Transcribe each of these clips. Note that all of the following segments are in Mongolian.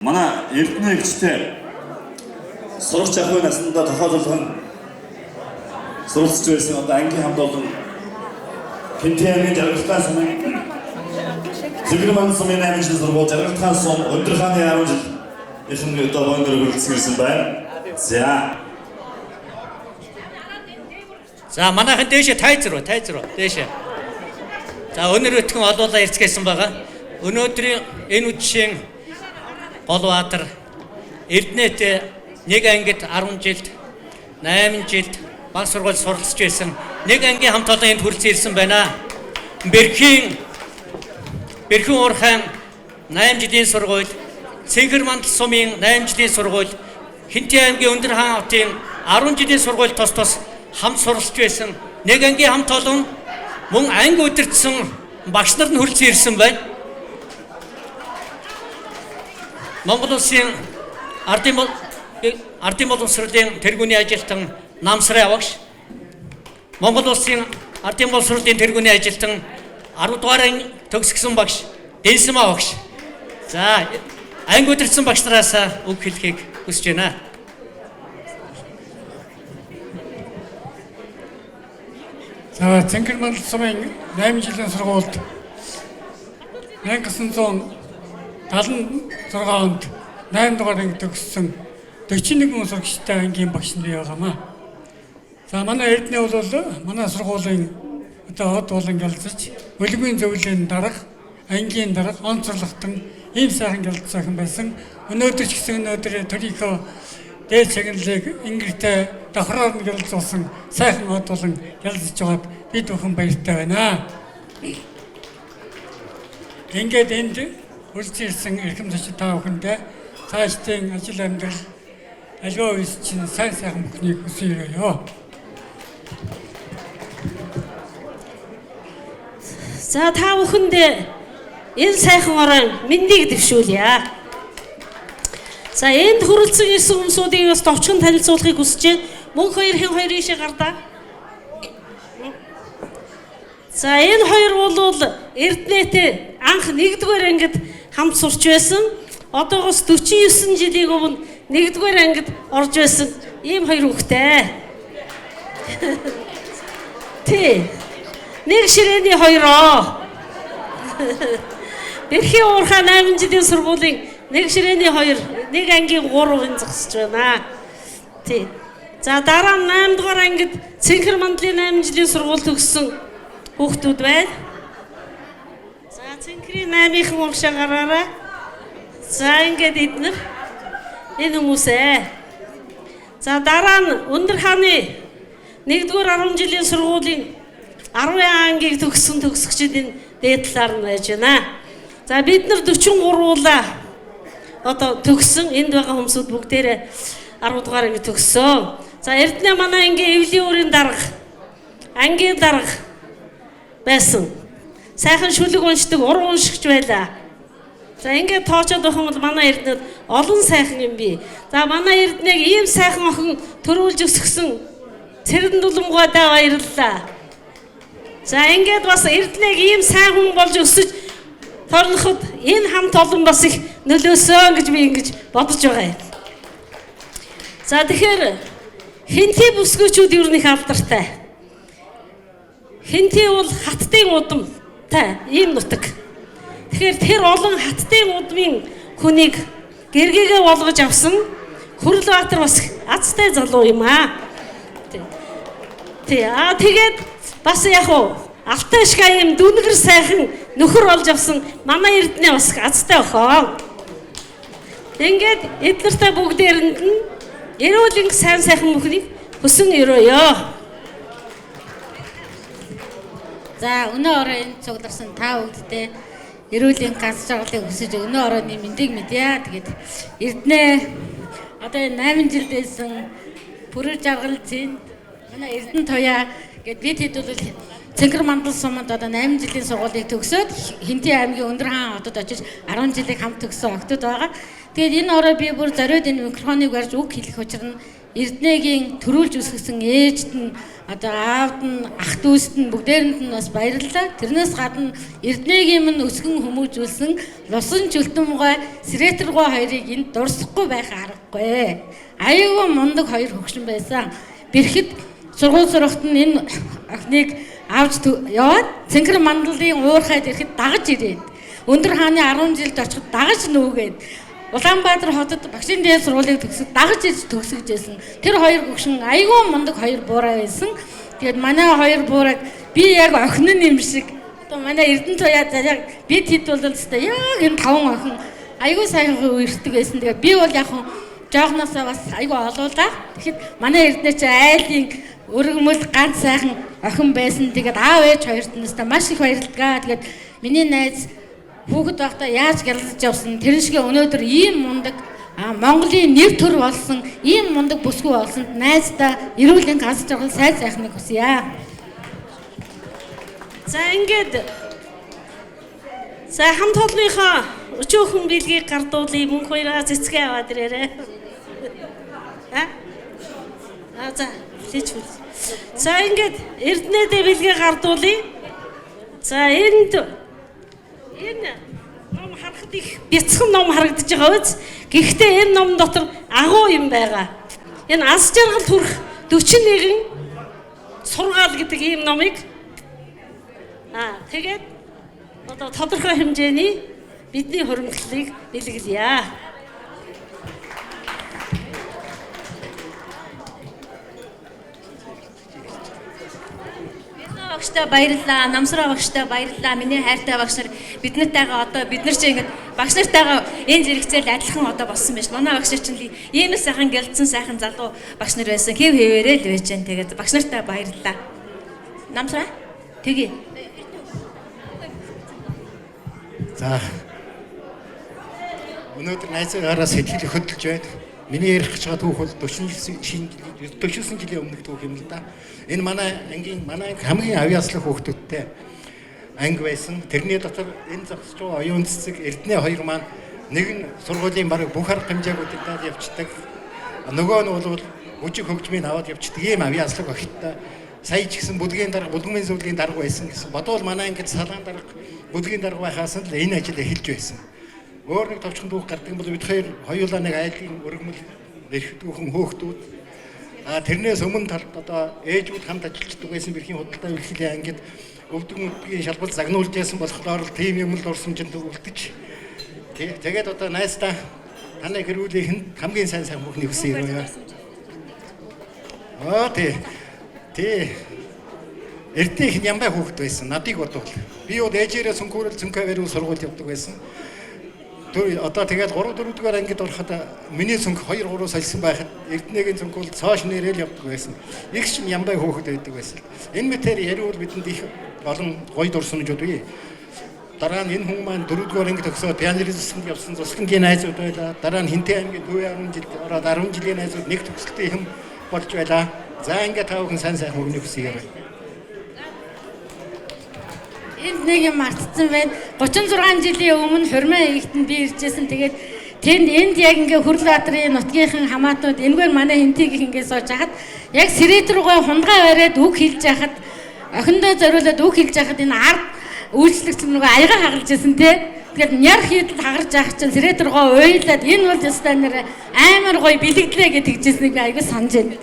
Манай Эрдэнэ гэрчтэй сурагч ахуйн насндаа тохиолдсон суралцж байсан одоо ангийн хамт олон Хинтээний жаргалтай сумын Зэгэрман сумын 8 жил сургууль жаргалтай сум өндөр хааны 10 жил ихэнх одоо бондор хүрэлцсэн байна. За манайхан дээшээ тайзруу дээшээ. За өнөр өтгөн олуулаа ирцгээсэн байгаа. Өнөөдрийн энэ үдшийн Голбаатар Эрдэнэт нэг ангид 10 жилд 8 жилд баг сургууль суралцж байсан нэг ангийн хамт олон энд хүрэлцэн ирсэн байна. Бэрхийн уурхайн 8 жилийн сургууль, Цэнхэр сумын 8 жилийн сургууль, Хинтээ аймгийн Өндөр хаан хотын 10 жилийн сургууль тус хамт суралцж байсан нэг ангийн хамт олон мөн анги удирдсан багш нар нь хүрэлцэн ирсэн байна. Монгол Улсын ардын боловсролын тэргүүний ажилтан Намсрай багш, Монгол Улсын ардын боловсролын тэргүүний ажилтан 10 дугаар төгсгсөн багш Дэнсмаа багш. За анги удирдсан багш нараас үг хэлхийг хүсэж байна. За Цэнхэр сумын 8 жилийн сургуульд 1976 онд 8 дугаар анги төгссөн 41 сурагчтай ангийн багш нар байгаамаа. За манай Эрдэнэ бол манай сургуулийн одоо од болон гялцаж, өлгийн зөвлөлийн дарга, ангийн дарга, онцлогтон ийм сайхан гялцсан байсан. Өнөөдөр ч гэсэн өнөөдөр төрийнхөө дээд чагналыг ингэртэй давхраар нь гялцуулсан сайхан од болон гялцж байгаад бид бүхэн баяртай байна. Ингээд энд үржирсэн эрхэм зочид та бүхэндээ цаашдын ажил амьдрал аливаа үеч чинь сайхан бүхнийг хүсье. За та бүхэндээ энэ сайхан орон мэндийг дэвшүүлье. За энд хүрэлцэн ирсэн хүмүүсүүдийг бас товчхон танилцуулахыг хүсэж байна. Мөн хоёр ийшээ гардаа. За энэ хоёр бол Эрдэнэт анх 1-р ангид хамт сурч байсан. Одоогоос 49 жилийн өмнө 1-р ангид орж байсан ийм хоёр хүүхэдтэй. Тэ. Нэг ширээний хоёроо. Бэрхийн уурхай 8 жилийн сургуулийн нэг ширээний хоёр, нэг ангийн 3-ын зогсож байна. Тэ. За дараа нь 8 дугаар ангид Цэнхэр мандлын 8 жилийн сургууль төгссөн хүүхдүүд байна. За Цэнхэрийн 8-ын урагшаа гараарай. За ингээд эднэр энэ хүмүүсээ. За дараа нь Өндөр хааны 1-р 10 жилийн сургуулийн 10 ангийг төгссөн төгсөгчдийн дээд талаар нь байж байна. За бид нар 43-уулаа одоо төгссөн энд байгаа хүмүүсүүд бүгдээрээ 10 дугаар анги төгссөн. За Эрдэнэ манай ангийн эвлийн өрийн дарга, ангийн дарга байсан. Сайхан шүлэг уншдаг, уран уншигч байлаа. За ингээд тоочод байх юм бол манай Эрдэнэд олон сайхан юм бий. За манай Эрдэнэг ийм сайхан охин төрүүлж өсгсөн Цэрэн Дулумгайдаа баярлалаа. За ингээд бас Эрдэнэг ийм сайн хүн болж өсөж торлоход энэ хамт олон бас их нөлөөсөн гэж би ингэж бодож байгаа юм. За тэгэхээр Хинтээ бүсгүйчүүд юу нэг алдартай. Хинтээ бол хаттын удамтай ийм нутаг. Тэгэхээр тэр олон хаттын удмын хүнийг гэргээгээ болгож авсан Хүрлбаатар бас азтай залуу юм аа. Тэгээд бас яг уу Алтай шга юм дүнгэр сайхан нөхөр олж авсан манай Эрдэнэ бас азтай охоо. Ингээд эднэртэй бүгдээрэнд нь эрүүлийн сайхан бүхнийг хүсэн өрөөё. За өнөө ороо энэ цугларсан та бүгдтэй эрүүлийн ганц жаргалыг хүсэж өнөө орооны мэндийг мэдье. Тэгээд Эрдэнэ одоо 8 жил байсан бүрэр жаргал зэнд манай Эрдэнэ тояа гэд бид хэд бол Цэнхэр суманд одоо 8 жилийн сургуулийг төгсөөд Хинтээ аймгийн Өндөр хаан хотод очиж 10 жилийг хамт төгссөн охтууд байгаа. Тэгээд энэ ороо би бүр зориод энэ микрофоныг барьж үг хэлэх учир нь Эрдэнэгийн төрүүлж өсгсөн ээжд нь одоо аавд нь ах дүүсд нь бүгдээрэнд нь бас баярлалаа. Тэрнээс гадна Эрдэнэгийн минь өсгөн хүмүүжүүлсэн Лусан Чөлтөмгой Сэрэтргой хоёрыг энд дурсахгүй байх аргагүй. Аюулгүй мундаг хоёр хөгшин байсан. Бэрхэд сургууль сурахт нь энэ охиныг авч яваад Цэнхэр мандалын уурхайд ирэхэд дагаж ирээд Өндөр хааны 10 жилд очиход дагаж нүүгээд Улаанбаатар хотод багшийн дээд сургуулийг төгсөж дагаж иж төгсөж байсан. Тэр хоёр хөгшин айгүй мундаг хоёр буурай байсан. Тэгээд манай хоёр буурайг би яг охин юм шиг одоо манай Эрдэнэ туяа яг бид хэд бол өстой яг энэ 5 охин айгүй сайн үерхдэг байсан. Тэгээд би бол яг жоохносоо бас айгүй олуулаа. Тэгэхэд манай Эрдэнэ чи айлын өргөмөл ганц сайхан охин байсан. Тэгээд аав ээж хоёрт нь өстой маш их баярлалаа. Тэгээд миний найз хүүхэд байхдаа яаж гялалж явсан тэр шиг өнөөдөр ийм мундаг Монголын нэр төр болсон ийм мундаг бүсгүй болсонд найздаа эрүүл энх аз жаргал сайн сайхныг хүсье. За ингээд хамт олонныхоо өчөөхөн билгийг гардуулъя. Мөнх хоёроо цэцгээ аваад ирээрэй. За хийж үз. За ингээд Эрдэнэдээ билгийг гардуулъя. За энэ ном харахад их бяцхан ном харагдаж байгаа үз. Гэхдээ энэ ном дотор агуу юм байгаа. Энэ аз жаргал төрөх 41 сургаал гэдэг ийм номыг тэгээд одоо тодорхой хэмжээний бидний хуримтлалыг бэлгэлье. Багштай баярлалаа, намсраа багштай баярлалаа. Миний хайртай багш нар биднэртэйгээ одоо бид нар чинь ингээд багш нартайгаа энэ зэрэгцээл адилхан одоо болсон байж. Манай багш нар чинь ийм сайхан гэлдсэн сайхан залуу багш нар байсан. Хэв хэвээрээ л байж гэн. Тэгээд багш нартай баярлалаа. Намсраа тэгье. За. Өнөөдөр найзаараа сэтгэл хөдлөж байна. Миний ярих гэж байгаа түүх бол 49 жилийн өмнөх түүх юм л да. Энэ манай ангийн хамгийн авьяаслах хүүхдүүдтэй анги байсан. Тэрний дотор энэ зогсож байгаа оюун цэцэг Эрдэнэ хоёр маань нэг нь сургуулийн бараг бүх арга хэмжээгүүдэд явцдаг. Нөгөө нь бол өжиг хөгжмийг аваад явцдаг ийм авьяаслах охидтай. Сая ч гэсэн бүдгийн дарга, бүдгмийн зөвлөлийн дарга байсан гэсэн. Бодвол манай ангид салаан дарга, бүдгийн дарга байхаас нь л энэ ажил эхэлж байсан. Өөр нэг товчхон дүүх гардаг бол бид хоёулаа нэг айлын өргөмөл эрх дүүхэн хөөхтүүд тэрнээс өмнө талд одоо ээжүүд хамт ажилладаг байсан бэрхийн худалдаа үйлчлэлийн ангид өвдгөн шалбал загнуулж яасан болохоор л тийм юм л урсамжинд үлдэж тэгээд одоо найстаа танай гэрүүлийнх нь хамгийн сайн бүхний хүсье юу. Тий. Эрдэнэх нь ямбай хүүхэд байсан. Надыг бодвол би бол ээжээрээ сүнхүүрэл цүнхавэр сургууль явдаг байсан. Одоо тэгээд 3-4 дугаар ангид ороход миний цүнх 2-3 солисон байхад Эрдэнэгийн цүнх бол цааш нэрэл явдаг байсан. Их ч ямбай хөөхд байдаг байсан. Энэ мэтэр яриул бидэнд их олон гоё дурсамжууд бий. Дараа нь энэ хүн маань 4 дугаар ангид төгсөөд пианистанд явсан цусгийн найзууд байлаа. Дараа нь Хинтээ ангид 10 жил ороод 10 жилийн найзууд нэг төгсөлтөө юм болж байлаа. За ингээд тавхан сайн хүмүүний хүсье байна. Энд нэг юм мартсан байна. 36 жилийн өмнө Хурмаа игтэнд би иржсэн. Тэгээд тэнд яг ингээ Хүрлбаатарын нутгийнхан хамаатнууд энэгээр манай Хинтийг ингээ сууж хахад яг Сэрэтргой хундгай бариад үг хэлж хахад охиндоо зориулаад үг хэлж хахад энэ ард үйлчлэгч нөгөө аяга хагалж ирсэн те. Тэгээд няр хийдэл хагарч авах чинь Сэрэтргой уйлаад энэ бол ёстой нэр амар гоё бэлэгдлээ гэж тэгжсэнийг би аяга санаж байна.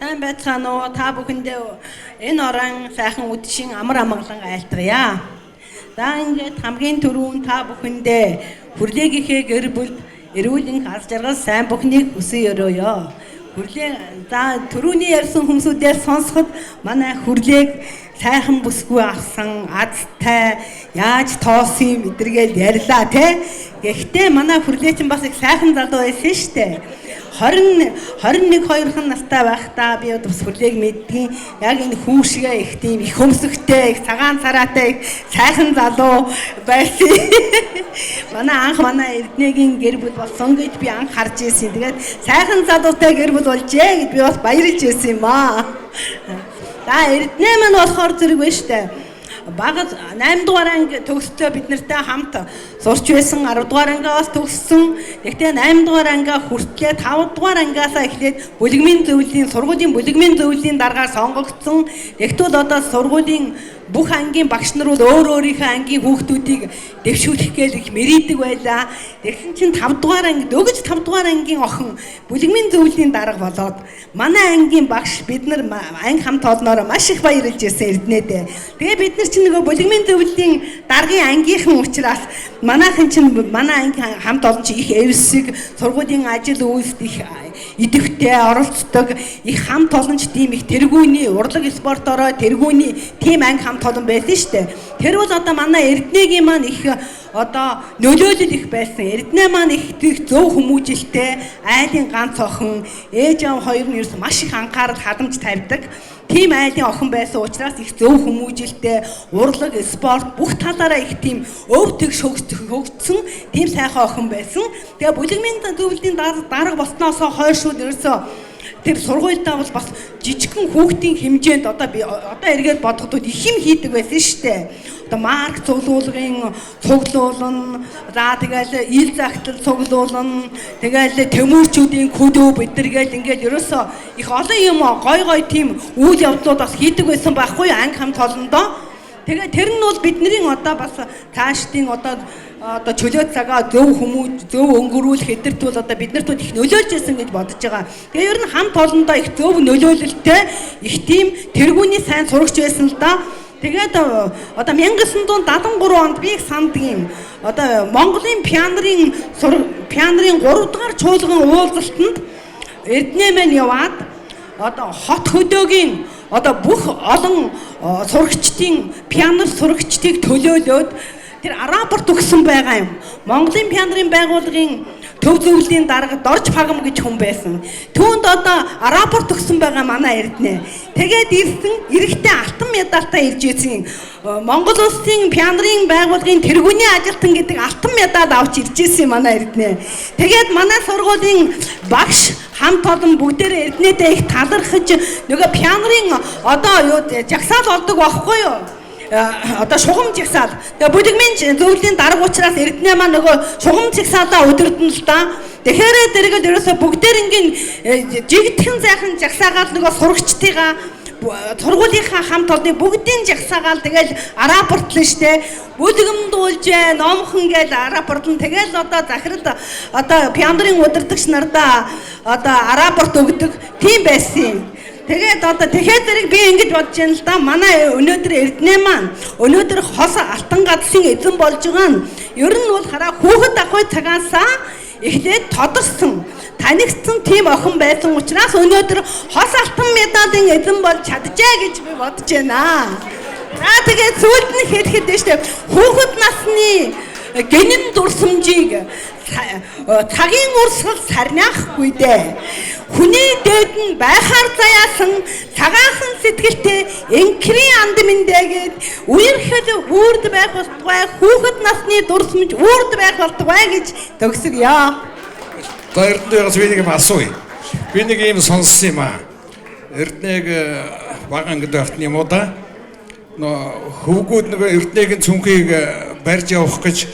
Сайн байцгаана уу та бүхэндээ энэ орон сайхан үдшин амар амгалан айлтгая. За ингээд хамгийн түрүүн та бүхэндээ хүрлээгийнхээ гэр бүл эрүүл аз жаргал сайн бүхнийг хүсье өрөөё. Хүрлээ за түрүүний ярьсан хүмүүсүүдээс сонсоход манай хүрлээг сайхан бүсгүй авсан азтай яаж тоосон мэдэргээл ярьлаа те. Гэхдээ манай хүрлээ чинь бас их сайхан залуу байсан шүү дээ. 21-22 настай байхдаа би бас хүрлээг мэдгийн яг энэ хүүшгээ их тийм их хөмсгтэй их цагаан цараатай их сайхан залуу байсан. Манай Эрдэнэгийн гэр бүл болсон гэж би анх харж ирсэн. Тэгээд сайхан залуутай гэр бүл болжээ гэд би бас баярлж ирсэн юм аа. За Эрдэнэ маань болохоор зэрэг байна штэ. Багад 8 дугаар анги төгсдөө бид нартай хамт сурч байсан 10 дугаар ангиас төгссөн. Гэхдээ 8 дугаар ангиа хүртлээр 5 дугаар ангиасаа эхлээд бүлэгмийн зөвлөлийн сургуулийн бүлэгмийн зөвлөлийн даргаар сонгогдсон. Тэгвэл одоо сургуулийн бүх ангийн багш нар бол өөр өөрийнхөө ангийн хүүхдүүдийг дэвшүүлэх гээл их мэрийдэг байлаа. Тэгсэн чинь 5 дугаар анги дөгөж 5 дугаар ангийн охин бүлэгмийн зөвлөлийн дарга болоод манай ангийн багш бид нар анги хамт олноороо маш их баярлж ирсэн Эрдэнэдээ. Тэгээ бид нар чинь нөгөө бүлэгмийн зөвлөлийн даргын ангийнхан учраас манайхан чинь манай анги хамт олон чи их эвсэг сургуулийн ажил үйлсд их идэвхтэй оролцдог их хамт олон ч тийм их тэргүүний урлаг спортороо тэргүүний тийм анги хамт олон байсан шүү дээ. Тэр бол одоо манай Эрдэнэгийн маань их одоо нөлөөлөл их байсан. Эрдэнэ маань их зөв хүмүүжлтэй, айлын ганц охин, ээж аав хоёр нь ерөөс маш их анхаарал хадамж тавьдаг. Тийм айлын охин байсан учраас их зөв хүмүүжлтэй, урлаг, спорт бүх талаараа их тийм өв тэгш хөгжсөн тийм сайхан охин байсан. Тэгээ бүлэгмийн зөвлөлийн дарга болсноосоо хойш ерөөсөө тэр сургуультай бол бас жижигхэн хүүхдийн хэмжээнд одоо эргээд бодоход их юм хийдэг байсан шүү дээ. Одоо марк цуглуулгын цуглуулна, за тэгэл ил загтал цуглуулна, тэгэл тэмүүрчүүдийн хөдөө бидэргээл ингээд ерөөсөө их олон юм гой тийм үйл явдлууд бас хийдэг байсан байхгүй анги хамт олондоо. Тэгээ тэр нь бол бидний одоо бас цаашдын одоо чөлөө цагаа зөв өнгөрүүлэх эдэрт бол одоо биднэрт их нөлөөлж ирсэн гэж бодож байгаа. Тэгээ ер нь хамт олондоо их зөв нөлөөлөлттэй их тийм тэргүүний сайн сурагч байсан л да. Тэгээд одоо 1973 онд би их санддаг юм. Одоо Монголын пианерын 3 дугаар чуулган уулзалтанд Эрдэнэ мэн яваад одоо хот хөдөөгийн одоо бүх олон сурагчдын пианер сурагчдыг төлөөлөөд тэр рапорт өгсөн байгаа юм. Монголын пианерын байгууллагын төв зөвлөлийн дарга Дорж Пагам гэж хүн байсан. Түүнд одоо рапорт өгсөн байгаа манай Эрдэнэ. Тэгээд ирсэн эрэхтэй алтан медальтай ирж ирсэн. Монгол улсын пианерын байгууллагын тэргүүний ажилтан гэдэг алтан медаль авч ирж ирсэн манай Эрдэнэ. Тэгээд манай сургуулийн багш хамт олон бүгдээрээ Эрдэнэдээ их талархаж нөгөө пианерын одоо юу жагсаал болдог байхгүй юу? Одоо шугам жагсаал. Тэгээ бүлэгмийн зөвлөлийн дарга учраас Эрдэнэ маань нөгөө шугам жагсаалаа удирдна л да. Тэгэхээр дэргээд ерөөсө бүгдээр ингийн жигдхэн зайхан жагсаагаал нөгөө сурагчдыгаа сургуулийнхаа хамт олны бүгдийн жагсаагаал тэгэл рапортлон штэ. Бүлэгмд уулжээ, номхон гээл рапортлон тэгэл одоо захирал одоо пианерын удирдагч нардаа одоо рапорт өгдөг тийм байсан юм. Тэгээд одоо тэгэхээр зэрэг би ингэж бодож байна л да. Манай өнөөдөр Эрдэнэ маань өнөөдөр хос алтан гадсын эзэн болж байгаа нь ер нь бол хараа хүүхэд ахуй цагаасаа эхлээд тодорсон танигдсан тийм охин байсан учраас өнөөдөр хос алтан медалийн эзэн болж чаджээ гэж би бодож байна. Тэгээд сүүлд нь хэлэхэд дээ штэ хүүхэд насны гинэн дурсамжийг цагийн урсгал сарниахгүй дээ. Хүний дээд нь байхаар заяасан цагаахан сэтгэлтэй энхрийн андминдээгээд үерхэд үрд байх болтугай хүүхэд насны дурсамж үрд байх болтугай гэж төгсгөё. За Эрдэнэгээс би нэг юм асууя. Би нэг юм сонссон юм аа. Эрдэнэг баг ангид байхтны юм уу да? Хөвгүүд нэг Эрдэнэгийн цүнхийг барьж явах гэж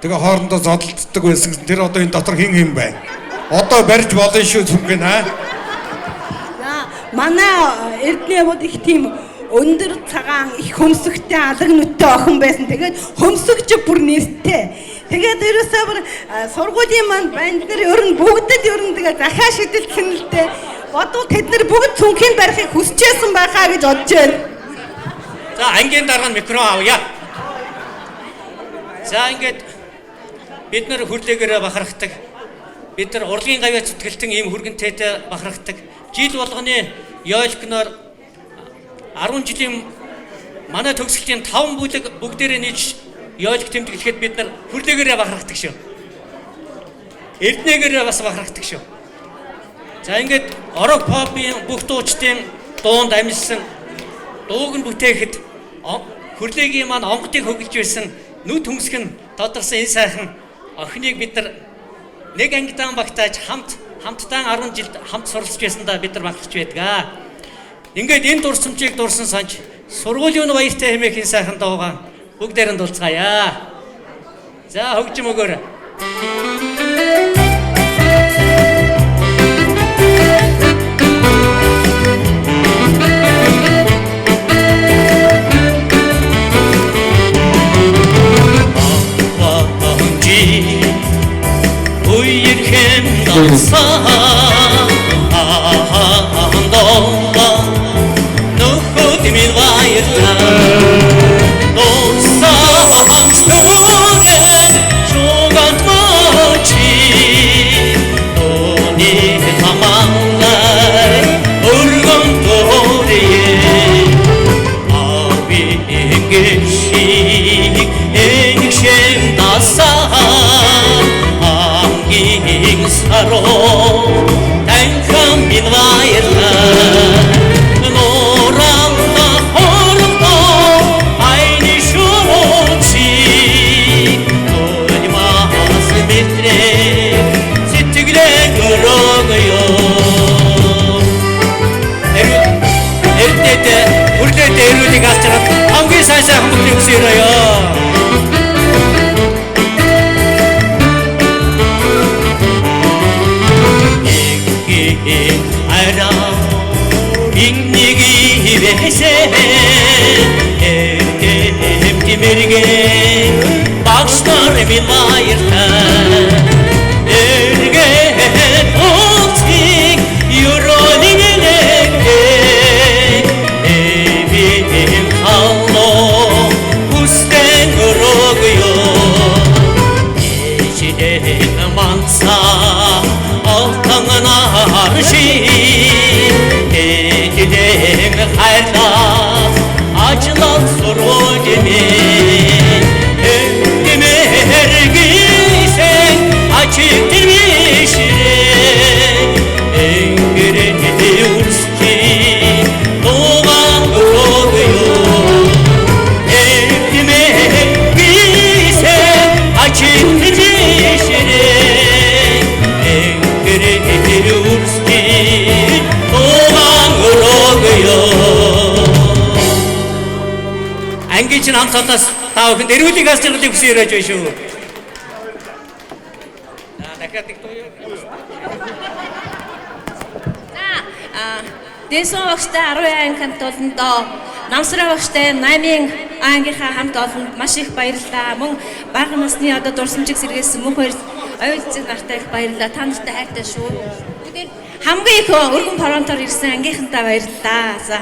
тэгээ хоорондоо зодтолддог байсан. Тэр одоо энэ дотор хин байна. Одоо барьж болно шүү цүнхийг аа. За манай Эрдэнэ бод их тийм өндөр цагаан их хөмсөгтэй алаг нүдтэй охин байсан. Тэгээд хөмсөгч бүр нэртэй. Тэгээд ерөөсөө бүр сургуулийн маань банд нар ер нь бүгдэд ер нь тэгээ захаа шидэлсэн л дээ. Бодвол тэд нар бүгд цүнхийг барихыг хүсчээсэн байхаа гэж бодож байна. За ангийн дарга микро авъя. За ингээд бид нар хүрлээгээрээ бахархдаг. Бид нар урлагийн гавьяа зүтгэлтэн ийм хүргэнтэйтэй бахархдаг. Жил болгоны ёолкноор 10 жилийн манай төгсгөлийн 5 бүлэг бүгдээрээ нийж ёолк тэмдэглэхэд бид нар хүрлээгээрээ бахархдаг шүү. Эрдэнэгээрээ бас бахархдаг шүү. За ингээд орог попын бүх дуучдын дуунд амжилсан дууг нь бүтээхэд хүрлээгийн маань онгодыг хөглж байсан нүд хөмсг нь тодорсон энэ сайхан охиныг бид нар нэг ангидан багтааж хамтдаа 10 жилд хамт суралцж байсандаа бид нар багтж байдаг. Ингээд энэ дурсамжийг дурсан санж сургуулийн баяртай хэмээх энэ сайхан дуугаа бүгдээр нь дуулцгаая. За хөгжим өгөөрэй. Uyurken dansan dolan Nuhudimin vayırda Dostan sturen Şugat mochi Doni tamamlay Urgun doğruye Abi geçik Enişem dasan Angin saro Tankam bin vayırda Noranda horumda Aynı şuçi Doymaz metre Süttügle görünüyor Ertede, burada derudi gazçarat Hangi saysa hamut yükseliyor İnnigi vese Ertem timirge Başlar min vayırta Ergen oltik Yuroningilekte Evim kallo Usten groguyor Geçiden mansa Altangına harşı Gidem hayrat Acılan soru demin Ömrüme her giysen Açık demişire Engire diyorski Doğan oluyor Ömrüme her giysen Açık demişire Engire diyorski Ангичин хамтаас та бүхэн эрүүлийг асч байгаа гэсэн яриач байна шүү. Дахиад их тоо. Дэсэн багштай 12 ангид болондоо намсраа багштай 8-ын ангийнхаа хамт олонд маш их баярлалаа. Мөн бага насны одоо дурсамжиг сэргээсэн мөнх хоёр оюун цэцэг нартай их баярлалаа. Та нартай хайртай шүү. Хамгийн их өргөн паронтоор ирсэн ангийнхантаа баярлалаа. За